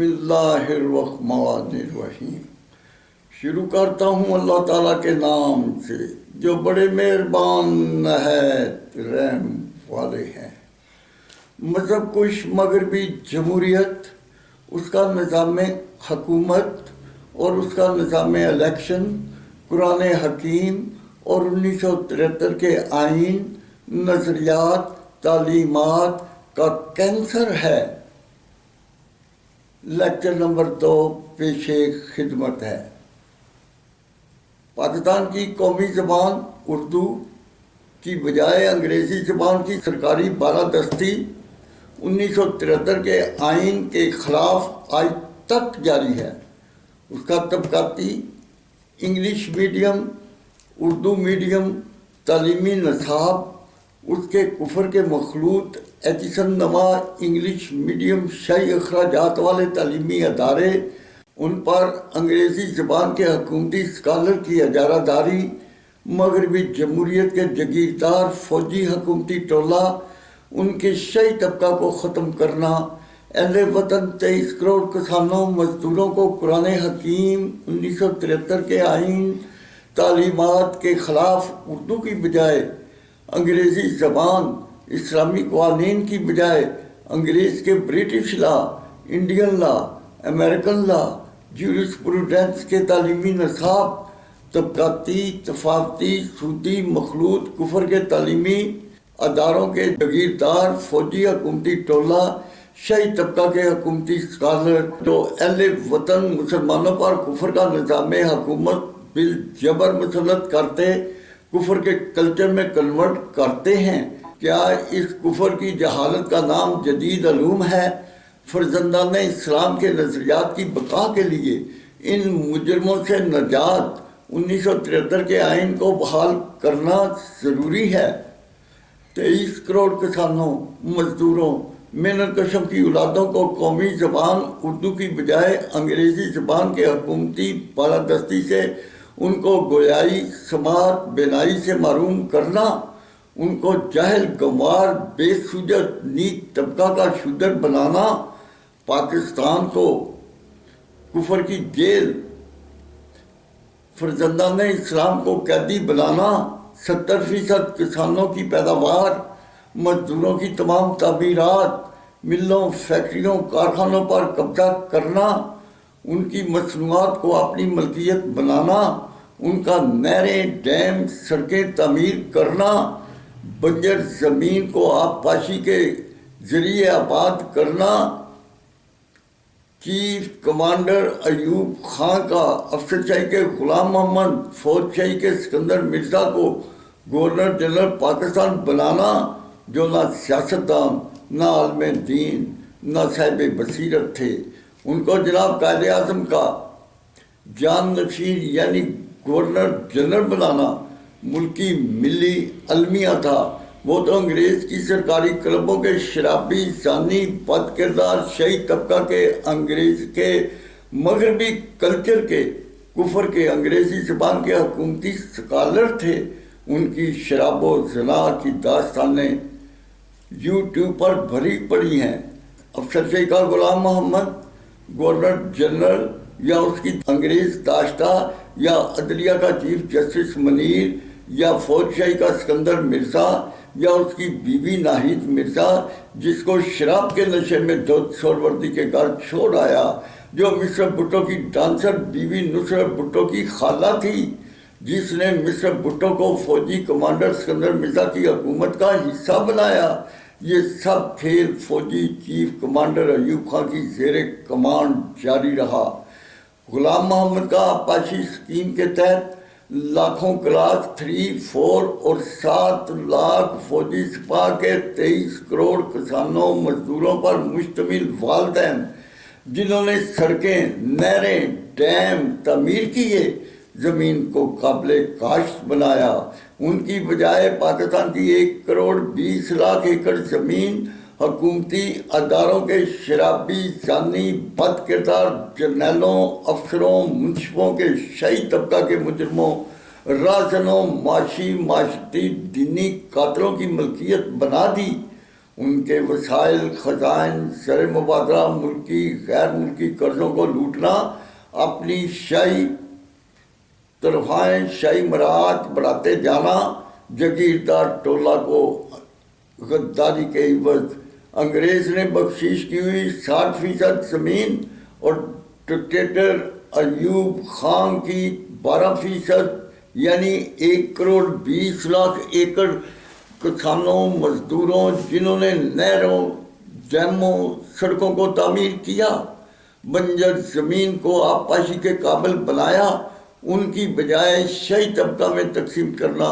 اللہ الرحمن الرحیم۔ شروع کرتا ہوں اللہ تعالیٰ کے نام سے جو بڑے مہربان نہایت رحم والے ہیں۔ مذہب کش مغربی جمہوریت، اس کا نظام حکومت اور اس کا نظام الیکشن قرآن حکیم اور 1973 کے آئین، نظریات، تعلیمات کا کینسر ہے۔ لیکچر نمبر 2 پیش خدمت ہے۔ پاکستان کی قومی زبان اردو کی بجائے انگریزی زبان کی سرکاری بالادستی 1973 کے آئین کے خلاف آج تک جاری ہے۔ اس کا طبقاتی انگلش میڈیم، اردو میڈیم تعلیمی نصاب، اس کے کفر کے مخلوط ایجوکیشن نما انگلش میڈیم شاہی اخراجات والے تعلیمی ادارے، ان پر انگریزی زبان کے حکومتی اسکالر کی اجارہ داری، مغربی جمہوریت کے جگیردار فوجی حکومتی ٹولہ، ان کے شاہی طبقہ کو ختم کرنا، اہل وطن 23 کروڑ کسانوں مزدوروں کو قرآن حکیم 1973 کے آئین تعلیمات کے خلاف اردو کی بجائے انگریزی زبان، اسلامی قوانین کی بجائے انگریز کے British law, Indian law, American لا، جیورسپروڈنس کے تعلیمی نصاب، طبقاتی، تفاوتی، سودی، مخلوط کفر کے تعلیمی اداروں کے جگیردار فوجی حکومتی ٹولہ، شاہی طبقہ کے حکومتی اسکالر جو اہل وطن مسلمانوں پر کفر کا نظام حکومت بالجبر مسلط کرتے، کفر کے کلچر میں کنورٹ کرتے ہیں۔ کیا اس کفر کی جہالت کا نام جدید علوم ہے؟ فرزندان اسلام کے نظریات کی بقا کے لیے ان مجرموں سے نجات 1973 کے آئین کو بحال کرنا ضروری ہے۔ 23 کروڑ کسانوں، مزدوروں، محنت کشوں کی اولادوں کو قومی زبان اردو کی بجائے انگریزی زبان کے حکومتی بالادستی سے ان کو گویائی، سماعت، بینائی سے محروم کرنا، ان کو جاہل، گنوار، بے سوجت، نیچ طبقہ کا شودر بنانا، پاکستان کو کفر کی جیل، فرزندان اسلام کو قیدی بنانا، 70% کسانوں کی پیداوار، مزدوروں کی تمام تعمیرات، ملوں، فیکٹریوں، کارخانوں پر قبضہ کرنا، ان کی مصنوعات کو اپنی ملکیت بنانا، ان کا نہریں، ڈیم، سڑکیں تعمیر کرنا، بنجر زمین کو آبپاشی کے ذریعے آباد کرنا، چیف کمانڈر ایوب خان کا افسر شاہی کے غلام محمد، فوج شاہی کے سکندر مرزا کو گورنر جنرل پاکستان بنانا، جو نہ سیاستدان، نہ عالم دین، نہ صاحب بصیرت تھے۔ ان کو جناب قائد اعظم کا جانشین یعنی گورنر جنرل بنانا ملکی ملی المیہ تھا۔ وہ تو انگریز کی سرکاری کلبوں کے شرابی، زانی، بد کردار شاہی طبقہ کے، انگریز کے مغربی کلچر کے، کفر کے، انگریزی زبان کے حکومتی اسکالر تھے۔ ان کی شراب و زنا کی داستانیں یوٹیوب پر بھری پڑی ہیں۔ افسر شاہی کا غلام محمد، گورنر جنرل یا اس کی انگریز داشتہ، یا عدلیہ کا چیف جسٹس منیر، یا فوج شاہی کا سکندر مرزا، یا اس کی بیوی ناہید مرزا جس کو شراب کے نشے میں دودھ سوروردی کے گھر چھوڑ آیا، جو مصر بھٹو کی ڈانسر بیوی نصرت بھٹو کی خالہ تھی، جس نے مصر بھٹو کو فوجی کمانڈر سکندر مرزا کی حکومت کا حصہ بنایا۔ یہ سب کھیل فوجی چیف کمانڈر ایوب خان کی زیر کمانڈ جاری رہا۔ غلام محمد کا آبپاشی اسکیم کے تحت لاکھوں کلاس 3، 4 اور 7 لاکھ فوجی سپاہ کے 23 کروڑ کسانوں مزدوروں پر مشتمل والدین، جنہوں نے سڑکیں، نہریں، ڈیم تعمیر کیے، زمین کو قابل کاشت بنایا، ان کی بجائے پاکستان کی 1 کروڑ 20 لاکھ ایکڑ زمین حکومتی اداروں کے شرابی، زانی، بد کردار جرنیلوں، افسروں، منصفوں کے شاہی طبقہ کے مجرموں، رازنوں، معاشی، معاشرتی، دینی قاتلوں کی ملکیت بنا دی۔ ان کے وسائل، خزائن، زر مبادلہ، ملکی غیر ملکی قرضوں کو لوٹنا، اپنی شاہی طرفائیں، شاہی مراعات بڑھاتے جانا، جگیردار ٹولہ کو غداری کے عوض انگریز نے بخشش کی ہوئی 60% زمین اور ڈکٹیٹر ایوب خان کی 12%، یعنی 1,20,00,000 ایکڑ کسانوں، مزدوروں، جنہوں نے نہروں، ڈیموں، سڑکوں کو تعمیر کیا، بنجر زمین کو آبپاشی کے قابل بنایا، ان کی بجائے شاہی طبقہ میں تقسیم کرنا،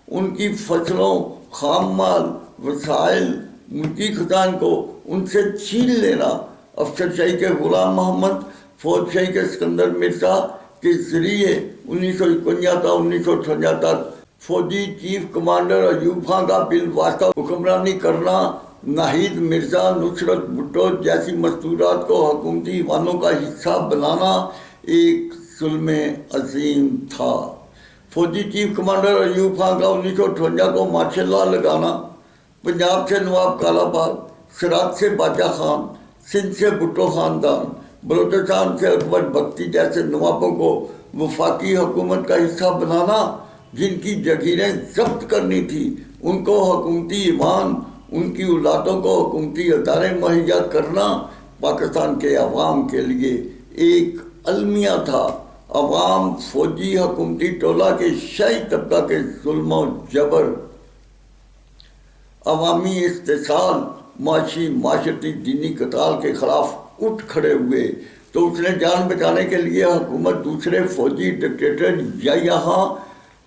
ان کی فصلوں، خام مال، وسائل، ملکی خزان کو ان سے چھین لینا، افسر شاہی کے غلام محمد، فوج شاہی کے اسکندر مرزا کے ذریعے 1951 تا 1958 تک فوجی چیف کمانڈر ایوب خان کا بالواسطہ حکمرانی کرنا، ناہید مرزا، نصرت بھٹو جیسی مستورات کو حکومتی ایوانوں کا حصہ بنانا ایک ظلم عظیم تھا۔ فوجی چیف کمانڈر ایوب خان کا 1958 کو مارشل لا لگانا، پنجاب سے نواب کالا باغ، سرات سے باچا خان، سندھ سے بھٹو خاندان، بلوچستان سے اکبر بگٹی جیسے نوابوں کو وفاقی حکومت کا حصہ بنانا، جن کی جگیریں ضبط کرنی تھی ان کو حکومتی ایوان، ان کی اولادوں کو حکومتی ادارے مہیا کرنا، پاکستان کے عوام کے لیے ایک المیہ تھا۔ عوام فوجی حکومتی ٹولہ کے شاہی طبقہ کے ظلم و جبر، عوامی استحصال، معاشی معاشرتی دینی قتال کے خلاف اٹھ کھڑے ہوئے تو اس نے جان بچانے کے لیے حکومت دوسرے فوجی ڈکٹیٹر یحییٰ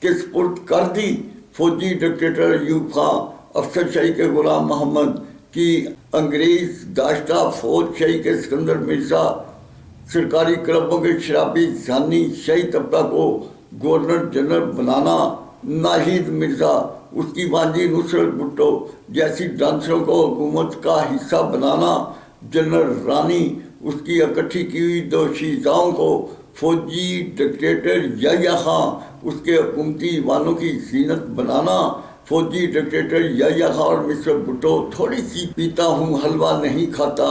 کے سپرد کر دی۔ فوجی ڈکٹیٹر ایوب خان، افسر شاہی کے غلام محمد کی انگریز داشتہ فوج شاہی کے اسکندر مرزا، سرکاری کلبوں کے شرابی زانی شاہی طبقہ کو گورنر جنرل بنانا، ناہید مرزا، اس کی بانجی نصرت بھٹو جیسی ڈانسروں کو حکومت کا حصہ بنانا، جنرل رانی، اس کی اکٹھی کی ہوئی دوشیزاؤں کو فوجی ڈکٹیٹر یحییٰ خان، اس کے حکومتی ایوانوں کی زینت بنانا۔ فوجی ڈکٹیٹر یحییٰ خان اور نصرت بھٹو تھوڑی سی پیتا ہوں حلوہ نہیں کھاتا،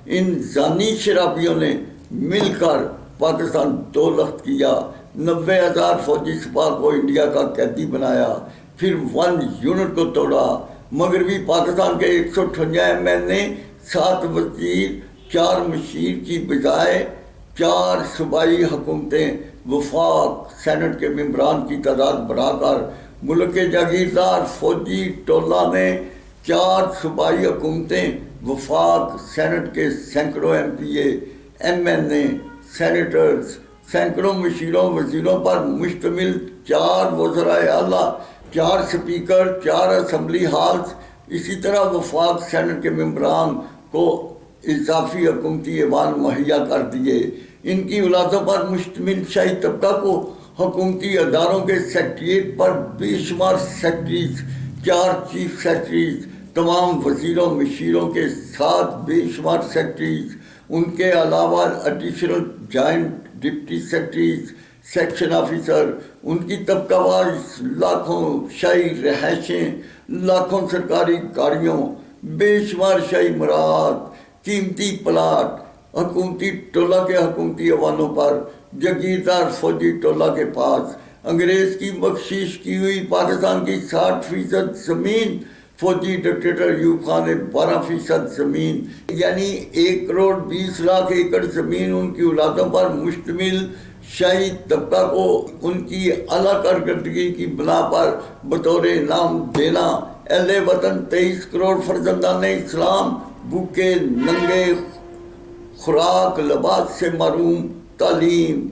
ان زانی شرابیوں نے مل کر پاکستان دولت کیا، 90,000 فوجی سپاہ کو انڈیا کا قیدی بنایا، پھر 1 یونٹ کو توڑا۔ مغربی پاکستان کے 158 ایم این نے 7 وزیر، 4 مشیر کی بجائے 4 صوبائی حکومتیں، وفاق سینٹ کے ممبران کی تعداد بڑھا کر ملک کے جاگیردار فوجی ٹولہ نے 4 صوبائی حکومتیں، وفاق سینٹ کے سینکڑوں ایم پی اے، ایم این اے، سینیٹرز، سینکڑوں مشیروں وزیروں پر مشتمل 4 وزرائے اعلیٰ، 4 سپیکر، 4 اسمبلی ہالز، اسی طرح وفاق سینٹ کے ممبران کو اضافی حکومتی ایوان مہیا کر دیے۔ ان کی اولادوں پر مشتمل شاہی طبقہ کو حکومتی اداروں کے سیکریٹریٹ پر بے شمار سیکریٹریز، 4 چیف سیکریٹریز، تمام وزیروں مشیروں کے ساتھ بے شمار سیکریٹریز، ان کے علاوہ additional joint deputy secretaries, section officer, ان کی طبقہ وائز لاکھوں شاہی رہائشیں، لاکھوں سرکاری گاڑیوں، بے شمار شاہی مراعات، قیمتی پلاٹ، حکومتی ٹولہ کے حکومتی ایوانوں پر، جگیردار فوجی ٹولہ کے پاس، انگریز کی بخشش کی ہوئی پاکستان کی 60% زمین، فوجی ڈکٹیٹر ایوب خان نے 12% زمین، یعنی 1,20,00,000 ایکڑ زمین ان کی اولادوں پر مشتمل شاہی طبقہ کو ان کی اعلیٰ کارکردگی کی بنا پر بطور انعام دینا۔ اہل وطن 23 کروڑ فرزندان اسلام بھوکے ننگے، خوراک لباس سے محروم، تعلیم،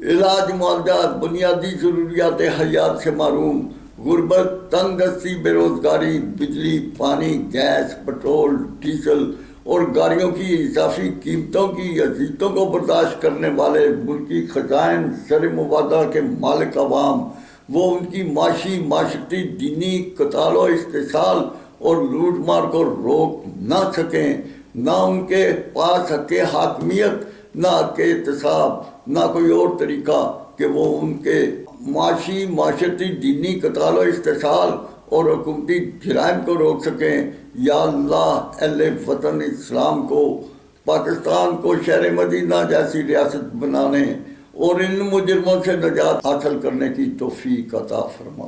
علاج معالجہ، بنیادی ضروریات حیات سے محروم، غربت، تنگ دستی، بے روزگاری، بجلی، پانی، گیس، پٹرول، ڈیزل اور گاڑیوں کی اضافی قیمتوں کی اذیتوں کو برداشت کرنے والے ملکی خزائن، زر مبادلہ کے مالک عوام، وہ ان کی معاشی معاشرتی دینی قتال و استحصال اور لوٹ مار کو روک نہ سکیں، نہ ان کے پاس حق حاکمیت، نہ حق احتساب، نہ کوئی اور طریقہ کہ وہ ان کے معاشی معاشرتی دینی قتال و استحصال اور حکومتی جرائم کو روک سکیں. یا اللہ اہل وطن اسلام کو پاکستان کو شہر مدینہ جیسی ریاست بنانے اور ان مجرموں سے نجات حاصل کرنے کی توفیق عطا فرما.